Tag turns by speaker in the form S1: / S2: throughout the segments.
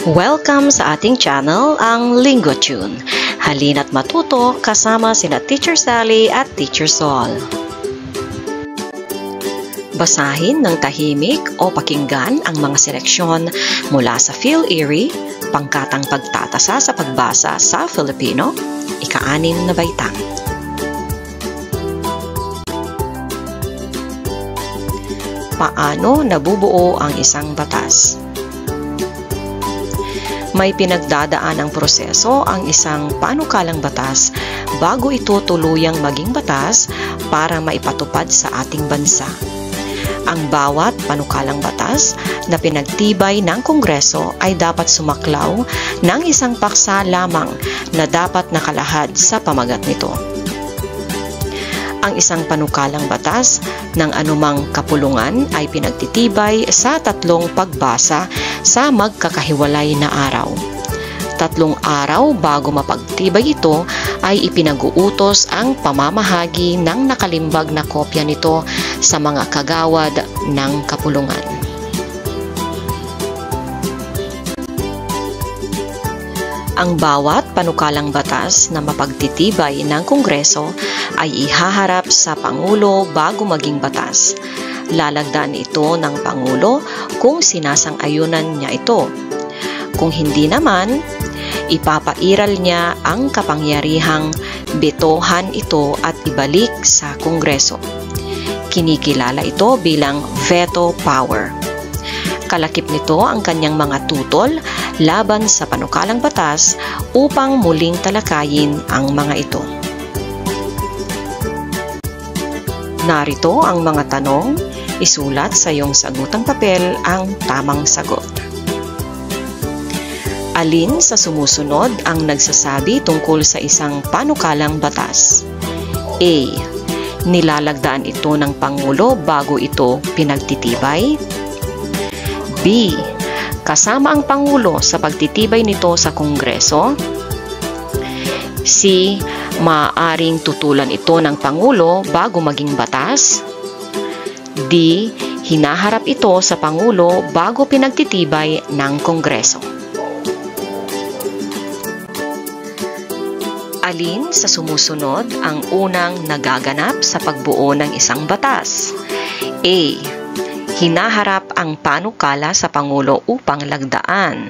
S1: Welcome sa ating channel, ang Linggo Tune. Halina't matuto kasama sina Teacher Sally at Teacher Sol. Basahin ng tahimik o pakinggan ang mga seleksyon mula sa Phil Erie, Pangkatang Pagtatasa sa Pagbasa sa Filipino, ika-6 na baitang. Paano nabubuo ang isang batas? May pinagdadaan ng proseso ang isang panukalang batas bago ito tuluyang maging batas para maipatupad sa ating bansa. Ang bawat panukalang batas na pinagtibay ng Kongreso ay dapat sumaklaw ng isang paksa lamang na dapat nakalahad sa pamagat nito. Ang isang panukalang batas ng anumang kapulungan ay pinagtitibay sa 3 pagbasa sa magkakahiwalay na araw. 3 araw bago mapagtibay ito ay ipinag-uutos ang pamamahagi ng nakalimbag na kopya nito sa mga kagawad ng kapulungan. Ang bawat panukalang batas na mapagtitibay ng Kongreso ay ihaharap sa Pangulo bago maging batas. Lalagdaan ito ng Pangulo kung sinasang-ayunan niya ito. Kung hindi naman, ipapairal niya ang kapangyarihang betohan ito at ibalik sa Kongreso. Kinikilala ito bilang veto power. Kalakip nito ang kanyang mga tutol laban sa panukalang batas upang muling talakayin ang mga ito. Narito ang mga tanong, isulat sa iyong sagutang papel ang tamang sagot. Alin sa sumusunod ang nagsasabi tungkol sa isang panukalang batas? A. Nilalagdaan ito ng Pangulo bago ito pinagtitibay. B. Kasama ang Pangulo sa pagtitibay nito sa Kongreso. C. Maaaring tutulan ito ng Pangulo bago maging batas. D. Hinaharap ito sa Pangulo bago pinagtitibay ng Kongreso. Alin sa sumusunod ang unang nagaganap sa pagbuo ng isang batas? A. Hinaharap ang panukala sa Pangulo upang lagdaan.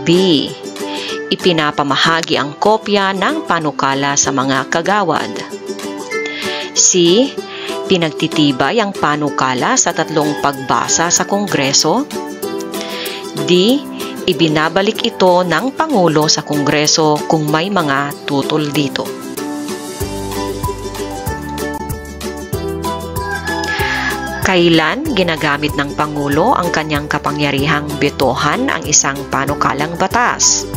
S1: B. Ipinapamahagi ang kopya ng panukala sa mga kagawad. C. Pinagtitibay ang panukala sa 3 pagbasa sa Kongreso. D. Ibinabalik ito ng Pangulo sa Kongreso kung may mga tutol dito. Kailan ginagamit ng Pangulo ang kanyang kapangyarihang betohan ang isang panukalang batas?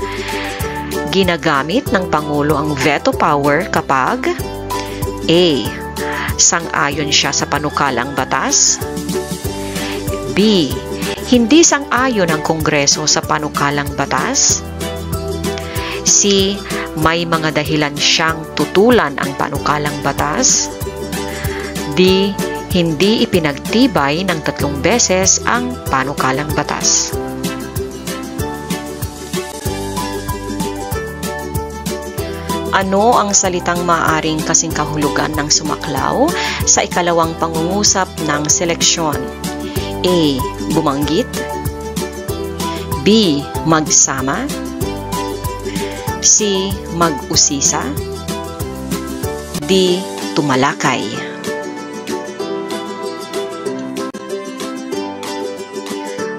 S1: Ginagamit ng Pangulo ang veto power kapag A. Sang-ayon siya sa panukalang batas. B. Hindi sang-ayon ang Kongreso sa panukalang batas. C. May mga dahilan siyang tutulan ang panukalang batas. D. Hindi ipinagtibay ng 3 beses ang panukalang batas. Ano ang salitang maaaring kasing kahulugan ng sumaklaw sa ikalawang pangungusap ng seleksyon? A. Bumanggit. B. Magsama. C. Mag-usisa. D. Tumalakay.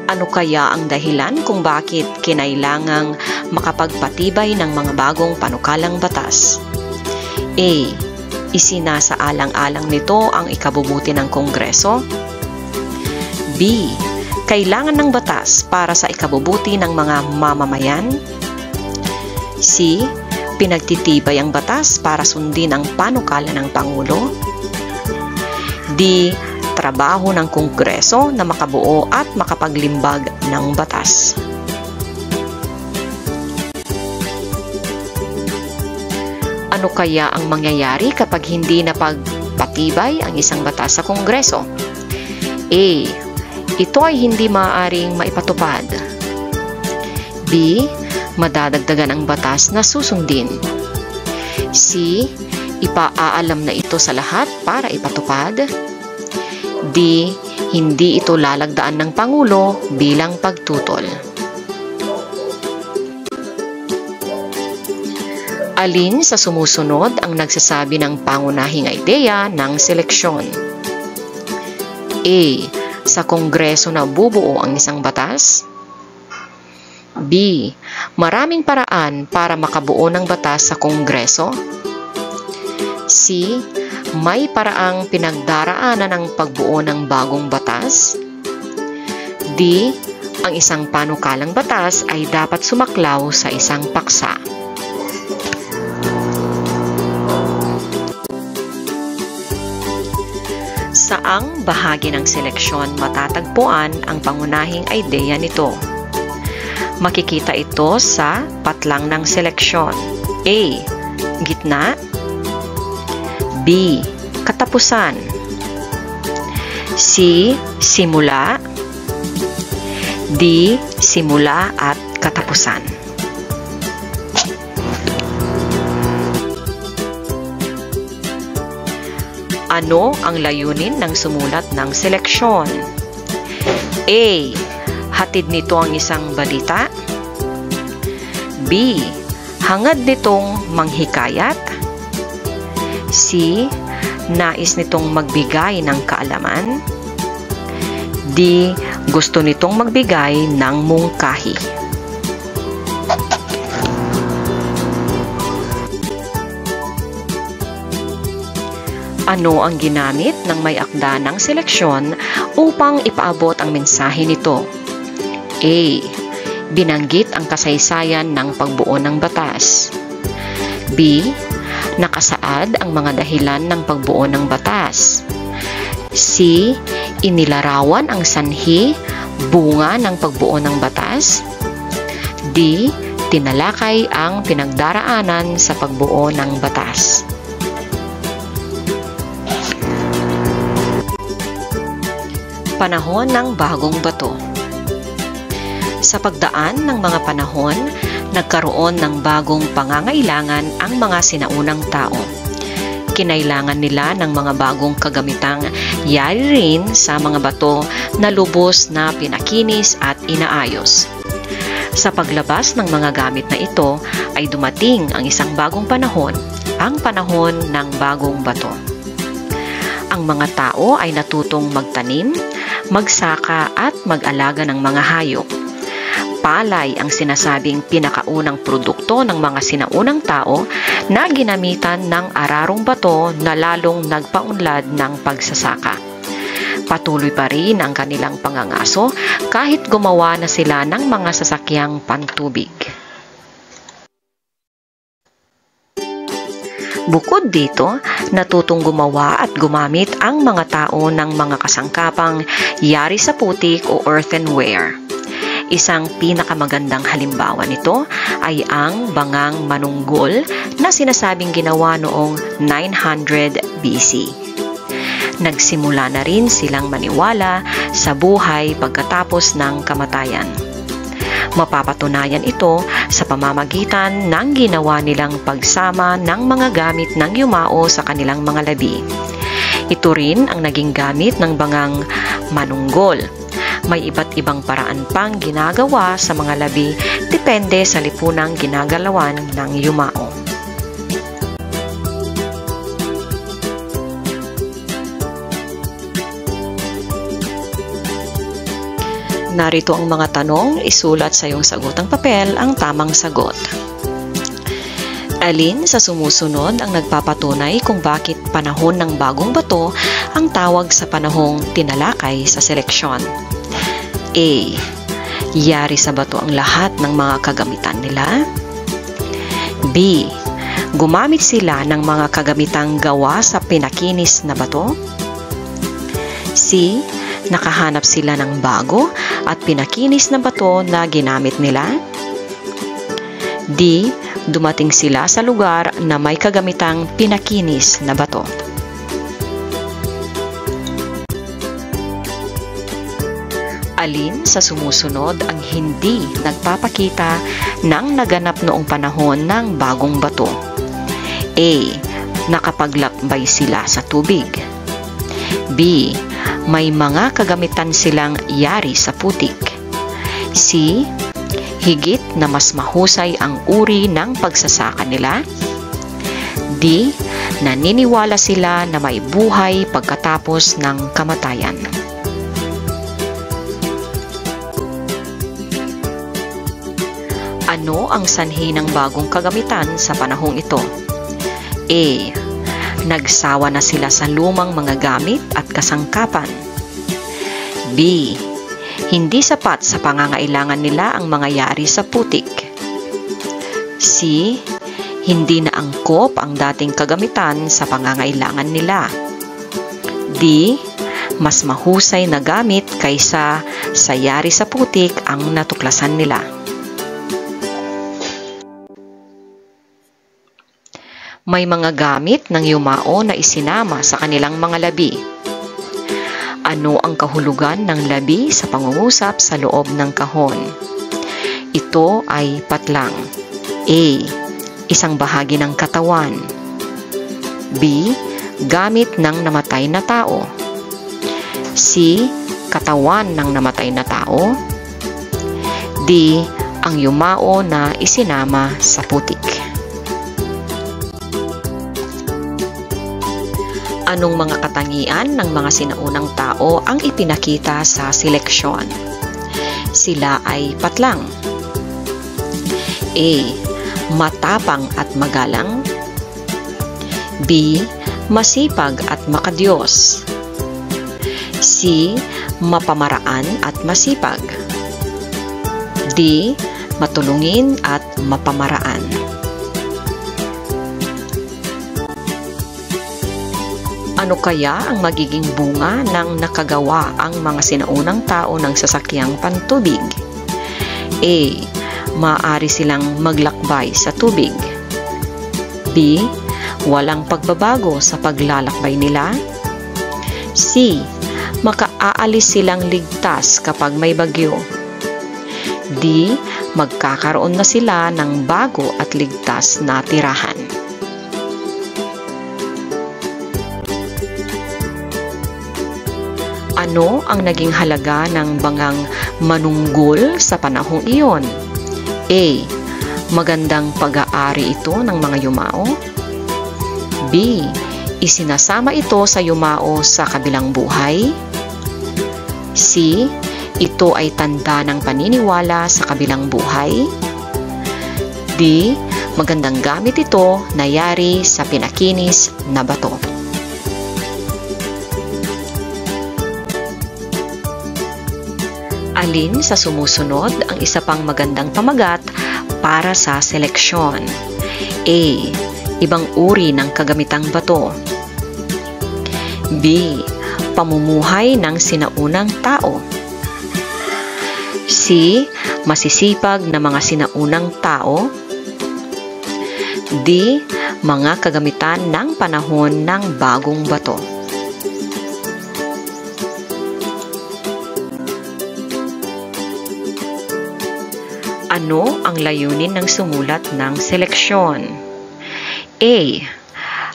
S1: Ano kaya ang dahilan kung bakit kinailangang makapagpatibay ng mga bagong panukalang batas? A. Isinasaalang-alang nito ang ikabubuti ng Kongreso. B. Kailangan ng batas para sa ikabubuti ng mga mamamayan. C. Pinagtitibay ang batas para sundin ang panukala ng Pangulo. D. Trabaho ng Kongreso na makabuo at makapaglimbag ng batas. Ano kaya ang mangyayari kapag hindi napagpatibay ang isang batas sa Kongreso? A. Ito ay hindi maaaring maipatupad. B. Madadagdagan ang batas na susundin. C. Ipaaalam na ito sa lahat para ipatupad. D. Hindi ito lalagdaan ng Pangulo bilang pagtutol. Alin sa sumusunod ang nagsasabi ng pangunahing ideya ng seleksyon? A. Sa Kongreso na bubuo ang isang batas. B. Maraming paraan para makabuo ng batas sa Kongreso. C. May paraang pinagdaraanan ng pagbuo ng bagong batas. D. Ang isang panukalang batas ay dapat sumaklaw sa isang paksa. Saang bahagi ng seleksyon matatagpuan ang pangunahing ideya nito? Makikita ito sa patlang ng seleksyon. A. Gitna. B. Katapusan. C. Simula. D. Simula at katapusan. Ano ang layunin ng sumulat ng seleksyon? A. Hatid nito ang isang balita. B. Hangad nitong manghikayat. C. Nais nitong magbigay ng kaalaman. D. Gusto nitong magbigay ng mungkahi. Ano ang ginamit ng may akda ng seleksyon upang ipaabot ang mensahe nito? A. Binanggit ang kasaysayan ng pagbuo ng batas. B. Nakasaad ang mga dahilan ng pagbuo ng batas. C. Inilarawan ang sanhi, bunga ng pagbuo ng batas. D. Tinalakay ang pinagdaraanan sa pagbuo ng batas. Panahon ng bagong bato. Sa pagdaan ng mga panahon, nagkaroon ng bagong pangangailangan ang mga sinaunang tao. Kinailangan nila ng mga bagong kagamitang yari rin sa mga bato na lubos na pinakinis at inaayos. Sa paglabas ng mga gamit na ito ay dumating ang isang bagong panahon, ang panahon ng bagong bato. Ang mga tao ay natutong magtanim, magsaka at mag-alaga ng mga hayop. Palay ang sinasabing pinakaunang produkto ng mga sinaunang tao na ginamitan ng ararong bato na lalong nagpaunlad ng pagsasaka. Patuloy pa rin ang kanilang pangangaso kahit gumawa na sila ng mga sasakyang pantubig. Bukod dito, natutong gumawa at gumamit ang mga tao ng mga kasangkapang yari sa putik o earthenware. Isang pinakamagandang halimbawa nito ay ang bangang manunggol na sinasabing ginawa noong 900 BC. Nagsimula na rin silang maniwala sa buhay pagkatapos ng kamatayan. Mapapatunayan ito sa pamamagitan ng ginawa nilang pagsama ng mga gamit ng yumao sa kanilang mga labi. Ito rin ang naging gamit ng bangang manunggol. May iba't ibang paraan pang ginagawa sa mga labi depende sa lipunang ginagalawan ng yumao. Narito ang mga tanong, isulat sa iyong sagotang papel ang tamang sagot. Alin sa sumusunod ang nagpapatunay kung bakit panahon ng bagong bato ang tawag sa panahong tinalakay sa seleksyon? A. Yari sa bato ang lahat ng mga kagamitan nila. B. Gumamit sila ng mga kagamitang gawa sa pinakinis na bato. C. Nakahanap sila ng bago at pinakinis na bato na ginamit nila. D. Dumating sila sa lugar na may kagamitang pinakinis na bato. Alin sa sumusunod ang hindi nagpapakita ng naganap noong panahon ng bagong bato? A. Nakapaglakbay sila sa tubig. B. May mga kagamitan silang yari sa putik. C. Higit na mas mahusay ang uri ng pagsasaka nila. D. Naniniwala sila na may buhay pagkatapos ng kamatayan. Ano ang sanhi ng bagong kagamitan sa panahong ito? A. Nagsawa na sila sa lumang mga gamit at kasangkapan. B. Hindi sapat sa pangangailangan nila ang mga yari sa putik. C. Hindi na angkop ang dating kagamitan sa pangangailangan nila. D. Mas mahusay na gamit kaysa sa yari sa putik ang natuklasan nila. May mga gamit ng yumao na isinama sa kanilang mga labi. Ano ang kahulugan ng labi sa pangungusap sa loob ng kahon? Ito ay patlang. A. Isang bahagi ng katawan. B. Gamit ng namatay na tao. C. Katawan ng namatay na tao. D. Ang yumao na isinama sa putik. Anong mga katangian ng mga sinaunang tao ang ipinakita sa seleksyon? Sila ay patlang. A. Matapang at magalang. B. Masipag at makadiyos. C. Mapamaraan at masipag. D. Matulungin at mapamaraan. Ano kaya ang magiging bunga ng nakagawa ang mga sinaunang tao ng sasakyang pantubig? A. Maaari silang maglakbay sa tubig. B. Walang pagbabago sa paglalakbay nila. C. Makaalis silang ligtas kapag may bagyo. D. Magkakaroon na sila ng bago at ligtas na tirahan. Ano ang naging halaga ng bangang manunggol sa panahong iyon? A. Magandang pag-aari ito ng mga yumao. B. Isinasama ito sa yumao sa kabilang buhay. C. Ito ay tanda ng paniniwala sa kabilang buhay. D. Magandang gamit ito na yari sa pinakinis na bato. Alin sa sumusunod ang isa pang magandang pamagat para sa seleksyon? A. Ibang uri ng kagamitang bato. B. Pamumuhay ng sinaunang tao. C. Masisipag na mga sinaunang tao. D. Mga kagamitan ng panahon ng bagong bato. Ano ang layunin ng sumulat ng seleksyon? A.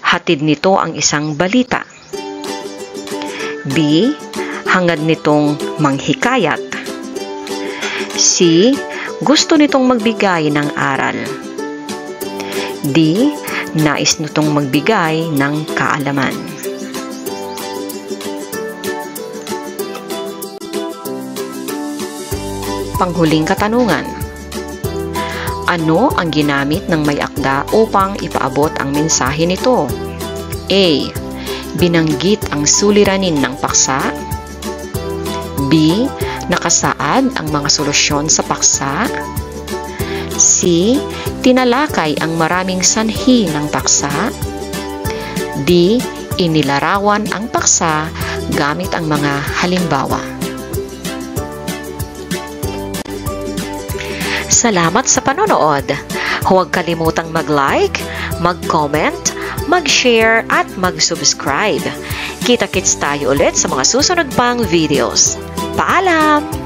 S1: Hatid nito ang isang balita. B. Hangad nitong manghikayat. C. Gusto nitong magbigay ng aral. D. Nais nitong magbigay ng kaalaman. Panghuling katanungan. Ano ang ginamit ng may akda upang ipaabot ang mensahe nito? A. Binanggit ang suliranin ng paksa. B. Nakasaad ang mga solusyon sa paksa. C. Tinalakay ang maraming sanhi ng paksa. D. Inilarawan ang paksa gamit ang mga halimbawa. Salamat sa panonood. Huwag kalimutang mag-like, mag-comment, mag-share at mag-subscribe. Kita-kits tayo ulit sa mga susunod pang videos. Paalam!